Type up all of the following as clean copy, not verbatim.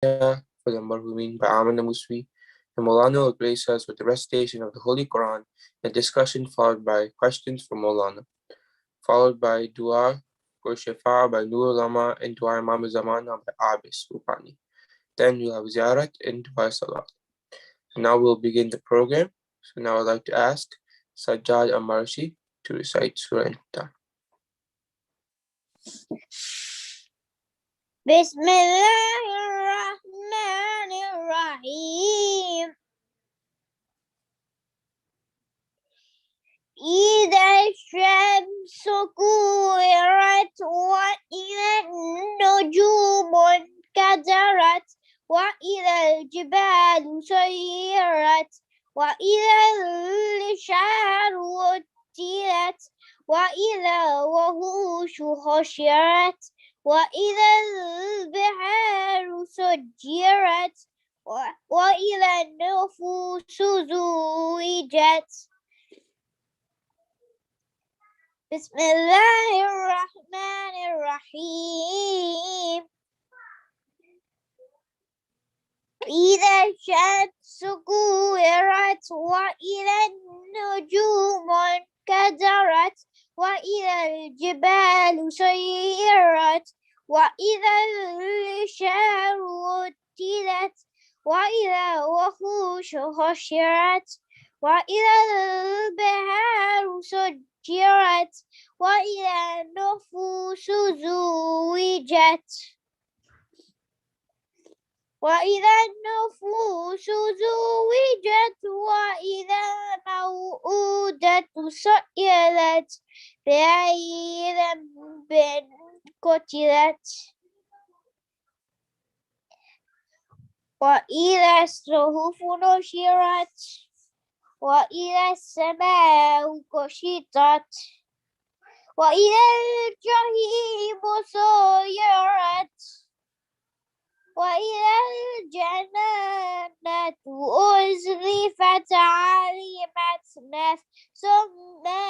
for the Marhumin by Amina Muswi. And Maulana will grace us with the recitation of the Holy Quran, a discussion followed by questions from Maulana, followed by Dua for Shifa by Nur Lama and Dua Imam Zamana by Abis Upani. Then we'll have Ziyarat and Dua Salat. So now we'll begin the program. So now I'd like to ask Sajjad Amarshi to recite Surah An-Nisa. Bismillahirrahmanirrahim. إذا الشمس كورت وإذا النجوم انكدرت وإذا الجبال سيرت وإذا العشار عطلت وإذا الوحوش حشرت وإذا البحار سجرت وإذا النفوس زوجت. بسم الله الرحمن الرحيم. إذا الشمس كورت وإذا النجوم انكدرت وإذا الجبال سيرت وإذا العشار عطلت وإذا الوحوش حشرت وإذا البحار سجرت وإذا النفوس زوجت وإذا النفوس زوجت وإذا الموءودة سئلت بأي ذنب قتلت وإذا الصحف نشرت وإذا السماء كشطت وإذا الجحيم سيرت وإذا الجنة أزلفت علمت نفس ما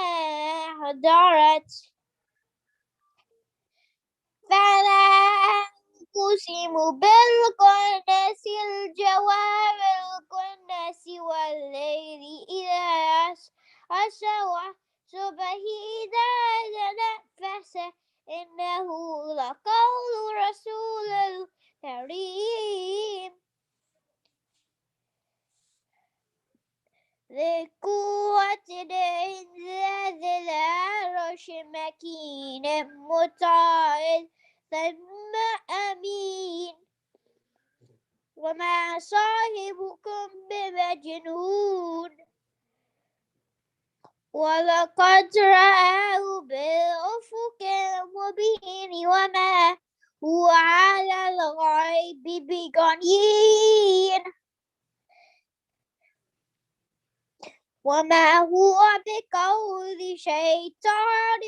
أحضرت فلا أقسم بالكنس الجوار الكنس والليل إذا عسعس والصبح إذا تنفس إنه لقول رسول كريم ذي قوة عند ذي العرش مكين مطاع ثم أمين وما صاحبكم بمجنون ولقد رآه بالأفق المبين وما هو على الغيب بضنين وما هو بقول شيطان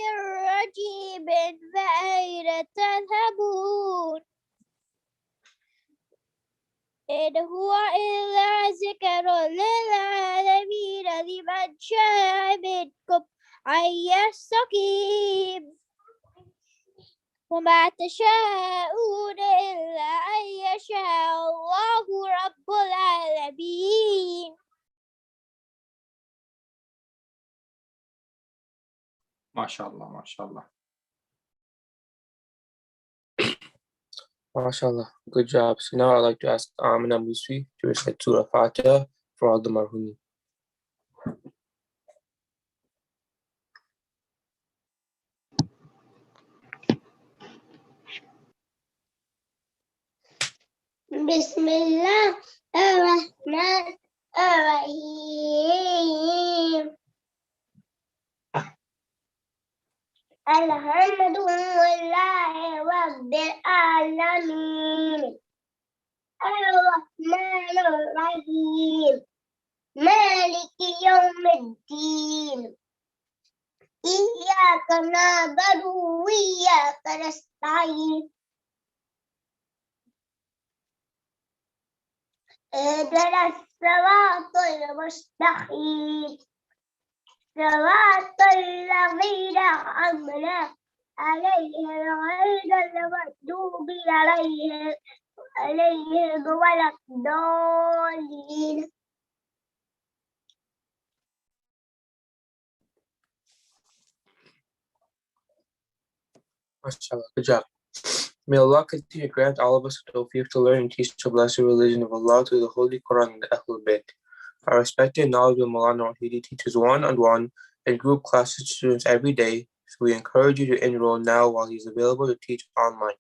رجيم فأين تذهبون إن هو إلا ذكر للعالمين لمن شاء منكم أن يستقيم وما تشاءون إلا أن يشاء الله رب العالمين. ما شاء الله ما شاء الله. MashaAllah, good job. So now I'd like to ask Amina Muswi to recite Surah Fatiha for all the Marhumin. بسم الله الرحمن الرحيم. الحمد لله رب العالمين الرحمن الرحيم مالك يوم الدين إياك نعبد وإياك نستعين اهدنا الصراط المستقيم صراط الذين أنعمت عليهم غير المغضوب عليهم عليهم ولا الضالين. MashaAllah, good job. May Allah continue to grant all of us the tawfiq to learn and teach the blessed religion of Allah through the Holy Quran and the Ahlul Bayt. Our respected and knowledgeable Maulana Wahidi teaches one-on-one and group classes to students every day, so we encourage you to enroll now while he is available to teach online.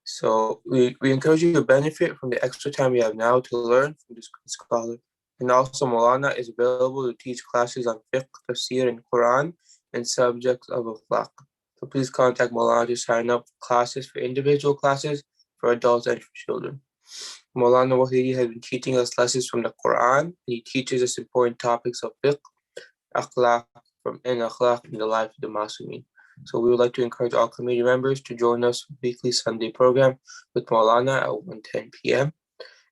So we encourage you to benefit from the extra time we have now to learn from this scholar. And also Maulana is available to teach classes on fiqh, tafsir, and Quran and subjects of akhlaq. So please contact Maulana to sign up for classes for individual classes for adults and for children. Maulana Wahidi has been teaching us lessons from the Quran, and he teaches us important topics of fiqh, akhlaq, from the life of the Masumeen. So we would like to encourage all committee members to join us for the weekly Sunday program with Maulana at 1:10 p.m.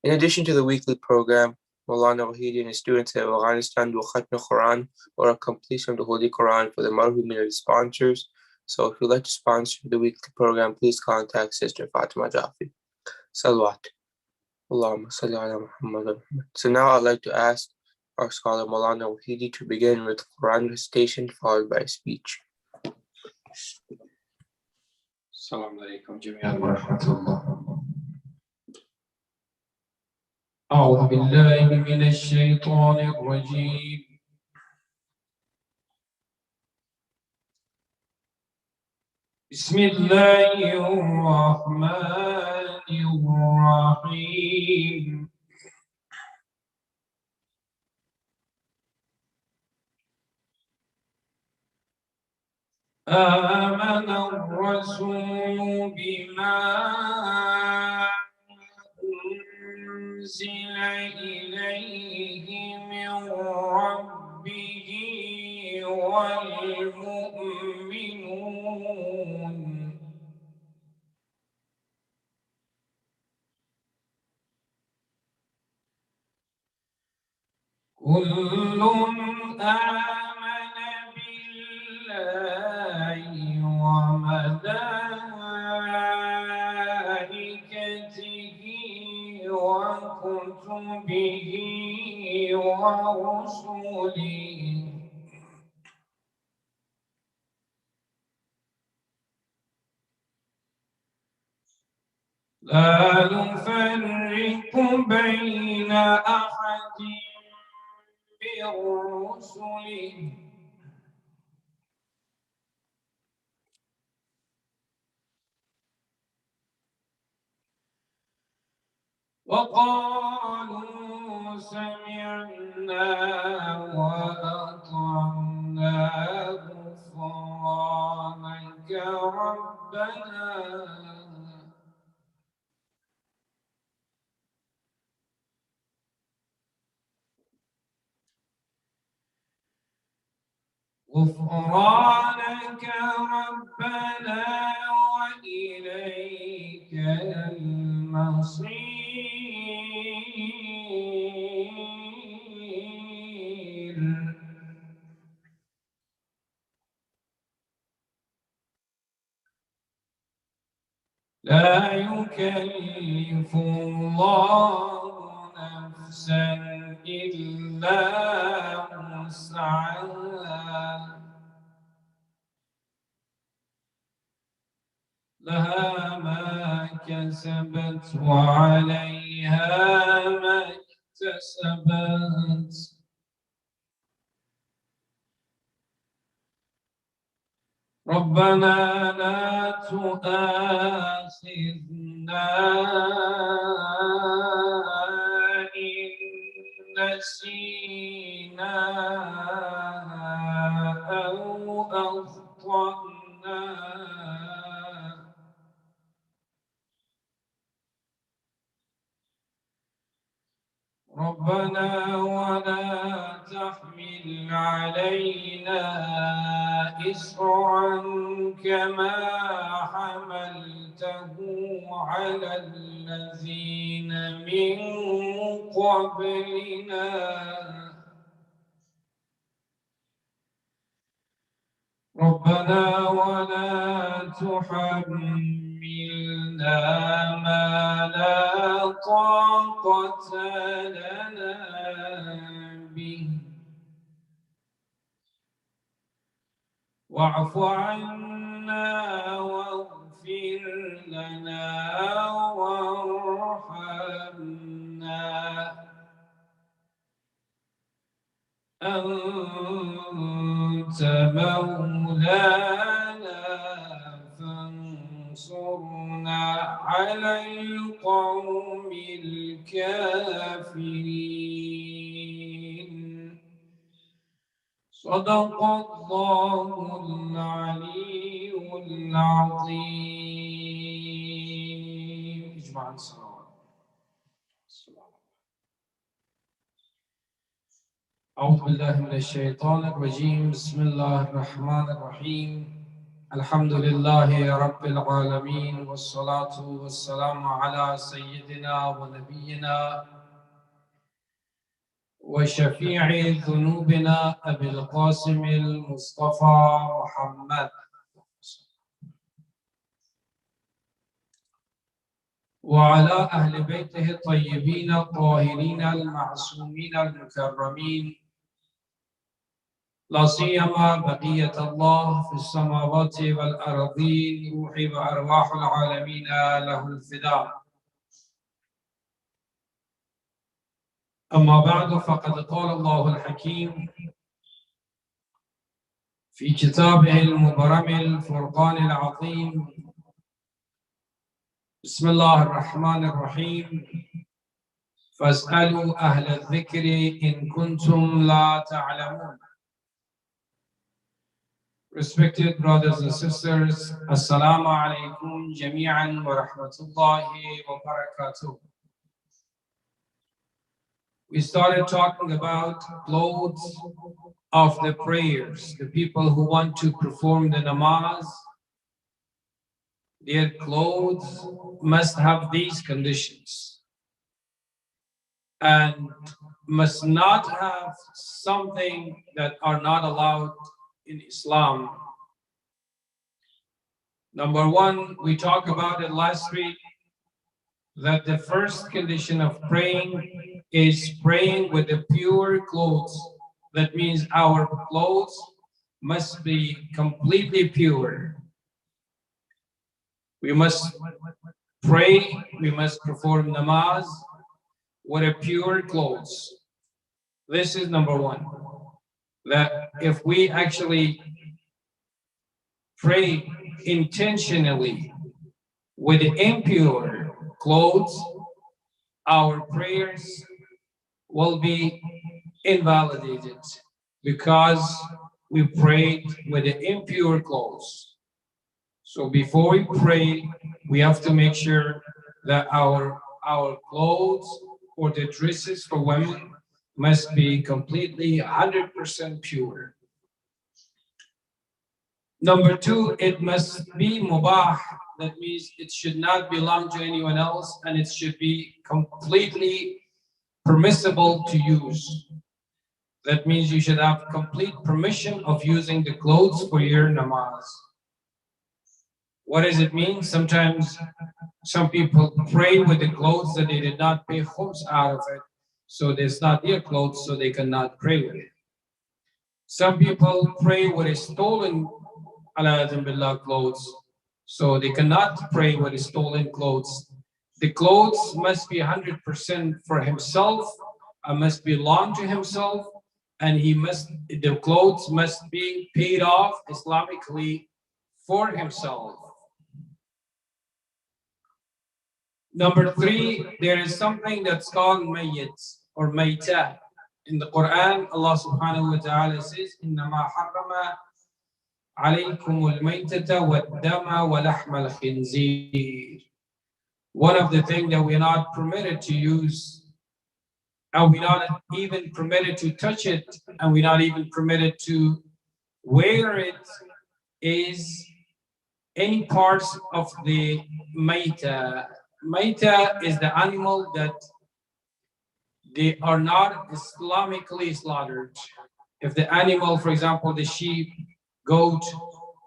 In addition to the weekly program, Maulana Wahidi and his students in Afghanistan do Khatm Quran or a completion of the Holy Quran for the Marhumin sponsors. So if you'd like to sponsor the weekly program, please contact Sister Fatima Jafi. Salawat. Allahumma salli ala Muhammad. So now I'd like to ask our scholar Maulana Wahidi to begin with Quran recitation followed by speech. السلام عليكم جميعا ورحمة الله. أعوذ بالله من الشيطان الرجيم. بسم الله الرحمن الرحيم. آمن الرسول بما أنزل إليه من ربه والمؤمنون كل آمن بالله وملائكته وكتبه ورسله لا نفرق بين أحد من رسله وقالوا سمعنا وأطعنا غفرانك ربنا غفرانك ربنا وإليك المصير لا يكلف الله نفسا إلا وسعها لها ما كسبت وعليها ما اكتسبت ربنا لا تؤاخذنا إن نسينا أو أخطأنا ربنا ولا تحمل علينا إصرا كما حملته على الذين من قبلنا. ربنا ولا تحملنا ما لا طاقة لنا به واعف عنا واغفر لنا وارحمنا أنت مولانا فانصرنا على القوم الكافرين صدق الله العلي العظيم. اجمع الصلوات. أعوذ بالله من الشيطان الرجيم. بسم الله الرحمن الرحيم. الحمد لله رب العالمين والصلاة والسلام على سيدنا ونبينا وشفيع ذنوبنا أبي القاسم المصطفى محمد وعلى أهل بيته الطيبين الطاهرين المعصومين المكرمين لا سيما بقية الله في السماوات والأرضين روحي وأرواح العالمين له الفداء. أما بعد فقد قال الله الحكيم في كتابه المبرم الفرقان العظيم بسم الله الرحمن الرحيم فاسألوا أهل الذكر إن كنتم لا تعلمون. Respected brothers and sisters, Assalamu alaikum jami'an wa rahmatullahi wa barakatuh. We started talking about clothes of the prayers. The people who want to perform the namaz, their clothes must have these conditions and must not have something that are not allowed in Islam. Number one, we talked about it last week, that the first condition of praying is praying with the pure clothes. That means our clothes must be completely pure. We must pray, we must perform namaz with a pure clothes. This is number one. That if we actually pray intentionally with impure clothes, our prayers will be invalidated because we prayed with the impure clothes. So before we pray, we have to make sure that our clothes or the dresses for women must be completely 100% pure. Number two, it must be mubah. That means it should not belong to anyone else and it should be completely permissible to use. That means you should have complete permission of using the clothes for your namaz. What does it mean? Sometimes some people pray with the clothes that they did not pay khums out of it. So it's not their clothes, so they cannot pray with it. Some people pray with a stolen billah clothes, so they cannot pray with a stolen clothes. The clothes must be 100% for himself, and must belong to himself, and the clothes must be paid off Islamically for himself. Number three, there is something that's called mayyit or mayta. In the Quran, Allah subhanahu wa ta'ala says, إِنَّمَا حَرَّمَ عَلَيْكُمُ الْمَيْتَةَ وَالدَّمَ وَلَحْمَ الْخِنْزِيرِ. One of the things that we're not permitted to use, and we're not even permitted to touch it, and we're not even permitted to wear it, is any parts of the mayta. Mayta is the animal that they are not Islamically slaughtered. If the animal, for example, the sheep, goat,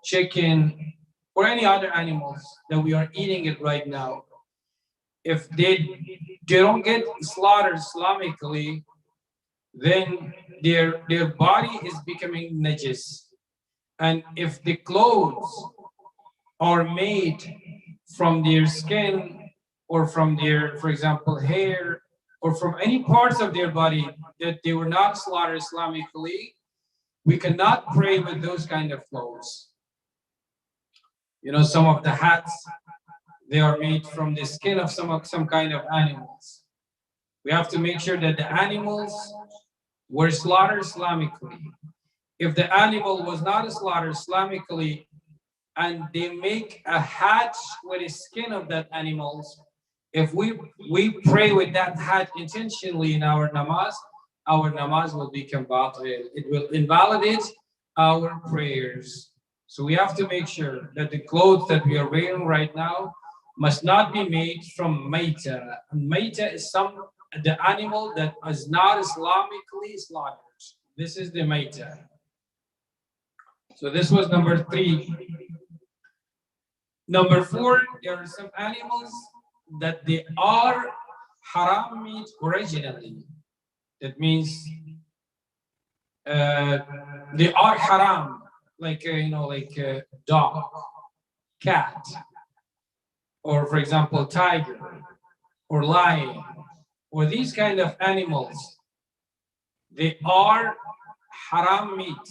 chicken, or any other animals that we are eating it right now, if they don't get slaughtered Islamically, then their body is becoming najis. And if the clothes are made from their skin or from their, for example, hair, or from any parts of their body that they were not slaughtered Islamically, we cannot pray with those kind of clothes. You know, some of the hats, they are made from the skin of some kind of animals. We have to make sure that the animals were slaughtered Islamically. If the animal was not slaughtered Islamically and they make a hat with the skin of that animals, if we pray with that hat intentionally in our namaz will become batil. It will invalidate our prayers. So we have to make sure that the clothes that we are wearing right now must not be made from maita. And maita is the animal that is not Islamically slaughtered. This is the maita. So this was number 3. Number 4, there are some animals that they are haram meat originally. That means they are haram, like dog, cat, or for example tiger, or lion, or these kind of animals. They are haram meat.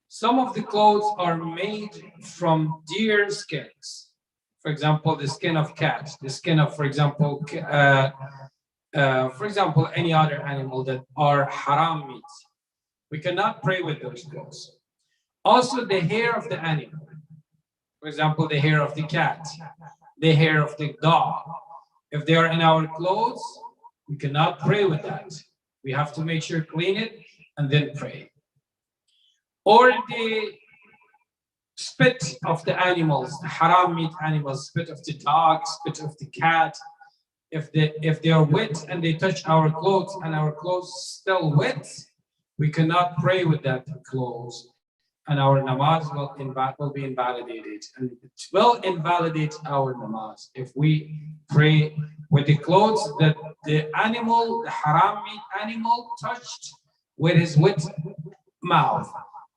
Some of the clothes are made from deer skins. For example, the skin of cat, the skin of, for example, any other animal that are haram meat. We cannot pray with those clothes. Also, the hair of the animal. For example, the hair of the cat, the hair of the dog. If they are in our clothes, we cannot pray with that. We have to make sure clean it and then pray. Or the spit of the animals, the haram meat animals, spit of the dog, spit of the cat. If they are wet and they touch our clothes and our clothes still wet, we cannot pray with that clothes, and our namaz will be invalidated, and it will invalidate our namaz if we pray with the clothes that the animal, the haram meat animal, touched with his wet mouth.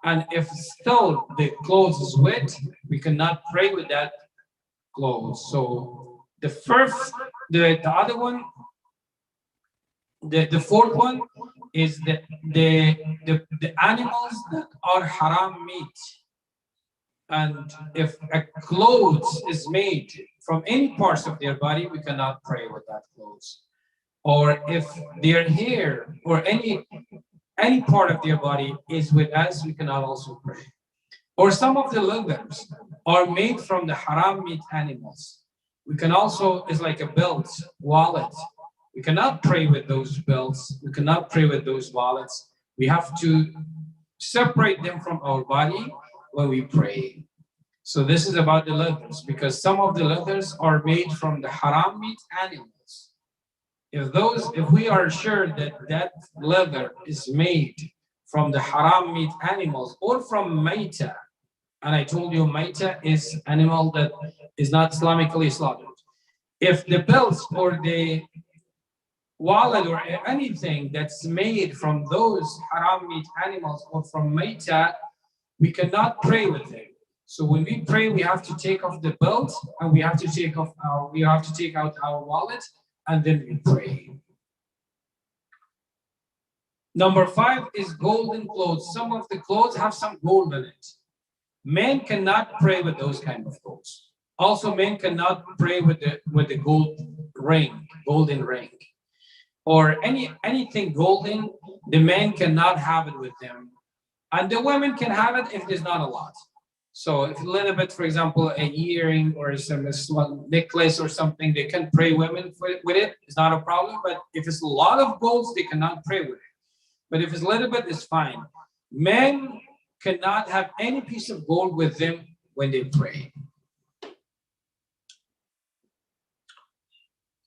And if still the clothes is wet, we cannot pray with that clothes. So the other one, the fourth one is the animals that are haram meat. And if a clothes is made from any parts of their body, we cannot pray with that clothes. Or if their hair or any part of their body is with us, we cannot also pray. Or some of the leathers are made from the haram meat animals. We can also, it's like a belt, wallet. We cannot pray with those belts. We cannot pray with those wallets. We have to separate them from our body when we pray. So this is about the leathers, because some of the leathers are made from the haram meat animals. If we are sure that leather is made from the haram meat animals or from maita, and I told you maita is animal that is not Islamically slaughtered. If the belts or the wallet or anything that's made from those haram meat animals or from maita, we cannot pray with it. So when we pray, we have to take off the belt and we have to take out our wallet, and then we pray. Number 5 is golden clothes. Some of the clothes have some gold in it. Men cannot pray with those kind of clothes. Also, men cannot pray with the golden ring, or anything golden. The men cannot have it with them, and the women can have it if there's not a lot. So if a little bit, for example, a earring or some small necklace or something, they can pray women with it. It's not a problem. But if it's a lot of golds, they cannot pray with it. But if it's a little bit, it's fine. Men cannot have any piece of gold with them when they pray.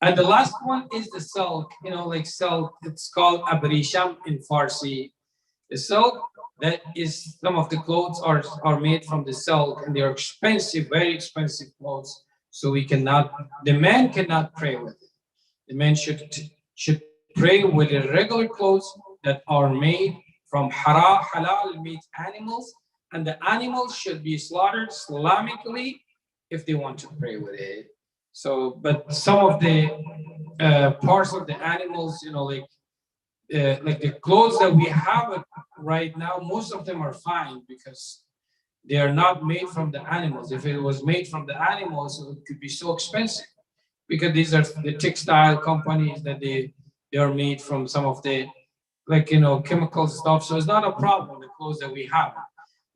And the last one is the silk, like silk. It's called abrisham in Farsi. The silk, that is, some of the clothes are made from the silk, and they're expensive, very expensive clothes. So the man cannot pray with it. The man should pray with the regular clothes that are made from halal meat animals, and the animals should be slaughtered Islamically if they want to pray with it. So, but some of the parts of the animals, like the clothes that we have right now, most of them are fine because they are not made from the animals. If it was made from the animals, it could be so expensive because these are the textile companies that they are made from some of the chemical stuff. So it's not a problem, the clothes that we have.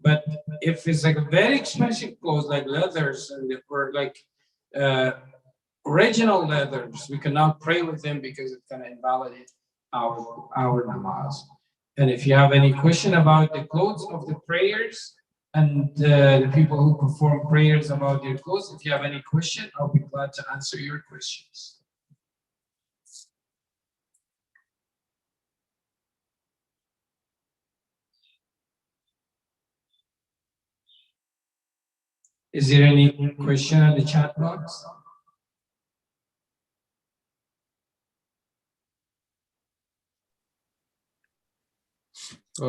But if it's like a very expensive clothes like leathers or like original leathers, we cannot pray with them because it's gonna invalidate our namaz. And if you have any question about the clothes of the prayers and the people who perform prayers about their clothes, if you have any question, I'll be glad to answer your questions. Is there any question in the chat box?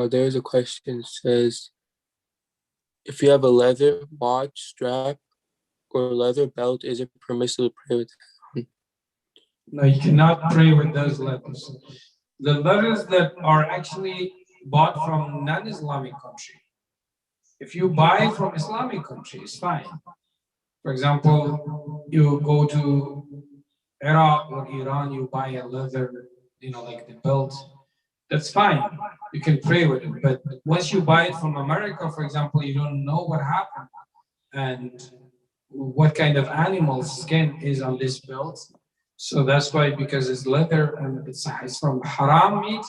There's a question that says, if you have a leather watch strap or leather belt, is it permissible to pray with that? No, you cannot pray with those letters. The letters that are actually bought from non-Islamic country. If you buy from Islamic country, it's fine. For example, you go to Iraq or Iran, you buy a leather, like the belt. That's fine. You can pray with it. But once you buy it from America, for example, you don't know what happened and what kind of animal's skin is on this belt. So that's why, because it's leather and it's from haram meat,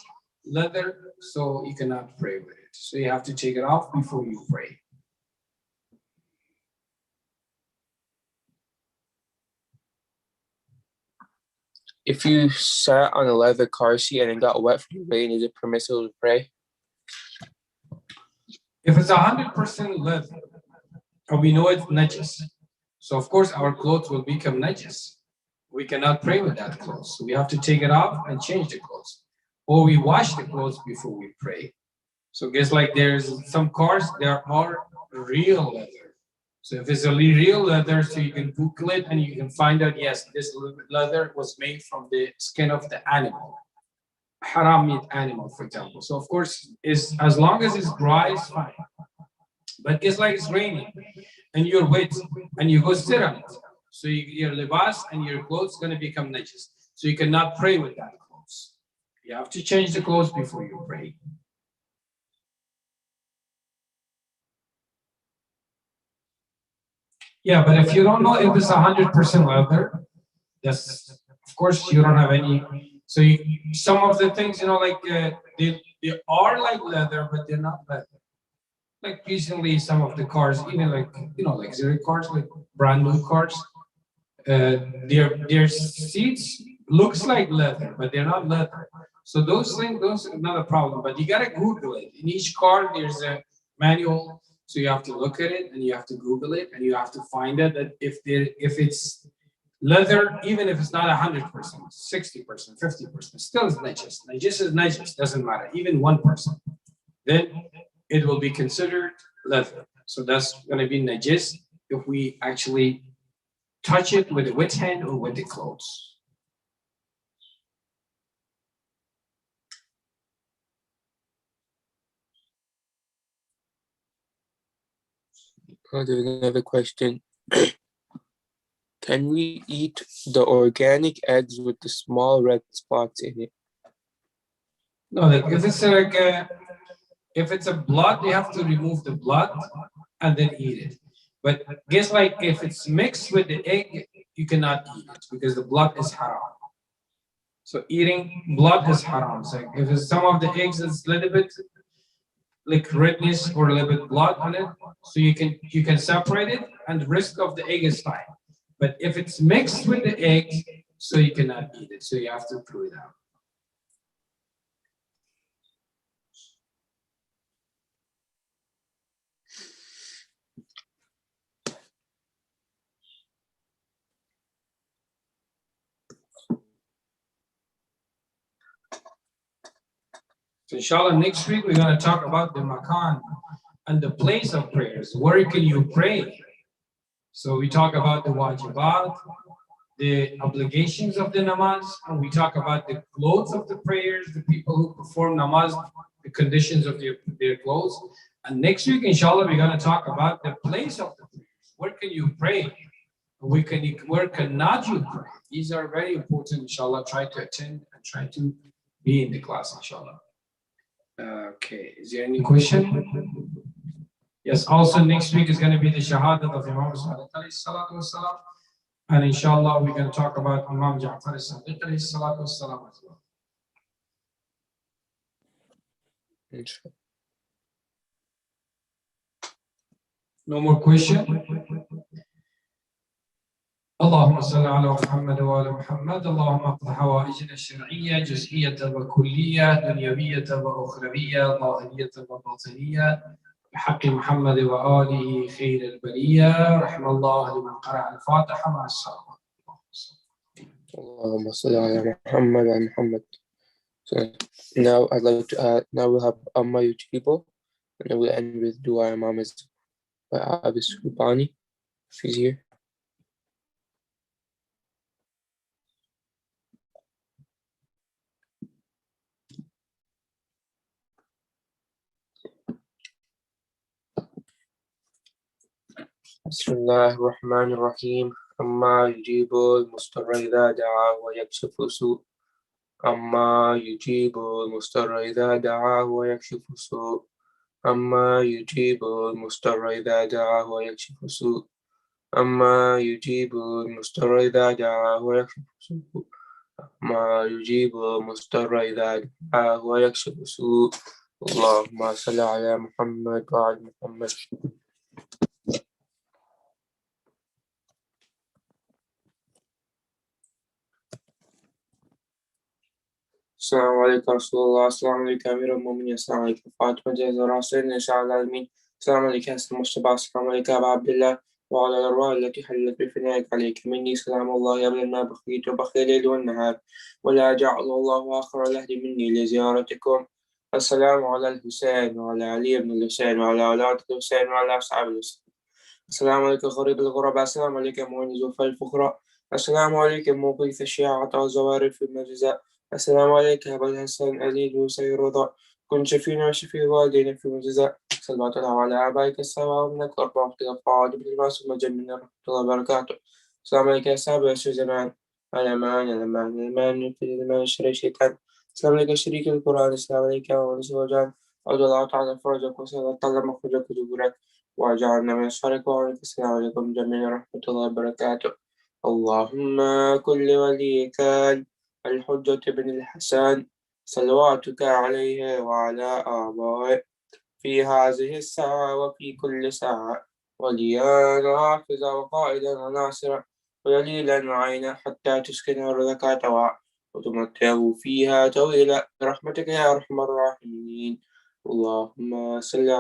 leather, so you cannot pray with it. So you have to take it off before you pray. If you sat on a leather car seat and it got wet from the rain, is it permissible to pray? If it's 100% leather, and we know it's najis, so of course our clothes will become najis. We cannot pray with that clothes. So we have to take it off and change the clothes. Or we wash the clothes before we pray. So guess like there's some cars, there are real leather. So if it's a real leather, so you can Google it and you can find out, yes, this leather was made from the skin of the animal. Haram meat animal, for example. So of course, as long as it's dry, it's fine. But it's like it's raining and you're wet and you go sit on it. So your libas and your clothes going to become najis. So you cannot pray with that clothes. You have to change the clothes before you pray. Yeah, but if you don't know if it's 100% leather, that's, of course, you don't have any. So some of the things, they are like leather, but they're not leather. Like recently, some of the cars, even like zero cars, like brand new cars, their seats looks like leather, but they're not leather. So those are not a problem. But you gotta Google it. In each car, there's a manual, so you have to look at it and you have to Google it and you have to find out that if it's leather, even if it's not 100%, 60%, 50%, still is najis. Najis is najis, doesn't matter. Even 1%, then it will be considered leather. So that's going to be najis if we actually touch it with a wet hand or with the clothes. There's another question. Can we eat the organic eggs with the small red spots in it? No, if it's a blood, you have to remove the blood and then eat it. But guess like if it's mixed with the egg, you cannot eat it because the blood is haram. So eating blood is haram. So if it's some of the eggs, it's a little bit like redness or a little bit blood on it, so you can separate it, and the rest of the egg is fine. But if it's mixed with the egg, so you cannot eat it. So you have to throw it out. So inshallah, next week we're going to talk about the makan and the place of prayers. Where can you pray? So we talk about the wajibat, the obligations of the namaz, and we talk about the clothes of the prayers, the people who perform namaz, the conditions of their clothes. And next week, inshallah, we're going to talk about the place of the prayers. Where can you pray? Where cannot you pray? These are very important, inshallah. Try to attend and try to be in the class, inshallah. Okay, is there any question? Yes, also next week is going to be the Shahadat of Imam Sadiq alayhi salatu wasalam. And inshallah, we're going to talk about Imam Ja'far as-Sadiq alayhi salatu wasalam as well. No more question? اللهم صل على محمد وآل محمد اللهم اقض حوائجنا الشرعية جزئية وكلية دنيوية وأخروية ظاهرية وباطنية بحق محمد وآله خير البرية رحم الله لمن قرأ الفاتحة مع الصلوات. اللهم صل على محمد وعلى محمد. So now I'd like to add, now we'll have Amma Yujibo, and then we'll end with Dua Imam by Abis Rubani, if he's here. بسم الله الرحمن الرحيم. أما يجيب المضطر إذا دعاه ويكشف سوء. أما يجيب المضطر إذا دعاه ويكشف سوء. أما يجيب المضطر إذا دعاه ويكشف سوء. أما يجيب المضطر إذا دعاه ويكشف سوء. أما يجيب المضطر إذا دعاه ويكشف سوء. اللهم صل على محمد وعلى محمد. السلام عليكم رسول الله. السلام عليكم أمير المؤمنين. السلام عليكم فاطمة الزهراء سيدنا شاء العالمين. السلام عليك يا سيدنا المصطفى. السلام عليك يا أبا عبد الله وعلى الأرواح التي حلت بفنائك عليك مني سلام الله يا ابن ما بقيت وبقي الليل والنهار ولا جعل الله آخر العهد مني لزيارتكم. السلام على الحسين وعلى علي بن الحسين وعلى أولاد الحسين وعلى أصحاب الحسين. السلام عليكم غريب الغرباء. السلام عليكم مؤنس الفقراء. السلام عليكم مغيث الشيعة والزوارق في المجزاء. السلام عليك يا أبا الحسن علي وسير رضا. كن شفينا وشفي والدينا في المجزاء. صلوات الله على آبائك السماء ومنك وأربعة الأفعال بالناس ومجمع رحمة الله وبركاته. السلام عليك يا سابع يا زمان. الأمان الأمان الأمان في الأمان الشر الشيطان. السلام عليك شريك القرآن. السلام عليك يا ونس وجان. أرجو الله تعالى فرجك وسهل طلب مخرجك وجبرك وجعلنا من الشرك وعليك. السلام عليكم جميعا ورحمة الله وبركاته. اللهم كل وليك الحجة بن الحسن صلواتك عليه وعلى آبائه في هذه الساعة وفي كل ساعة وليا وحافظا وقائدا وناصرا ودليلا وعينا حتى تسكن أرضك طوعا وتمتعه فيها طويلا برحمتك يا أرحم الراحمين. اللهم صل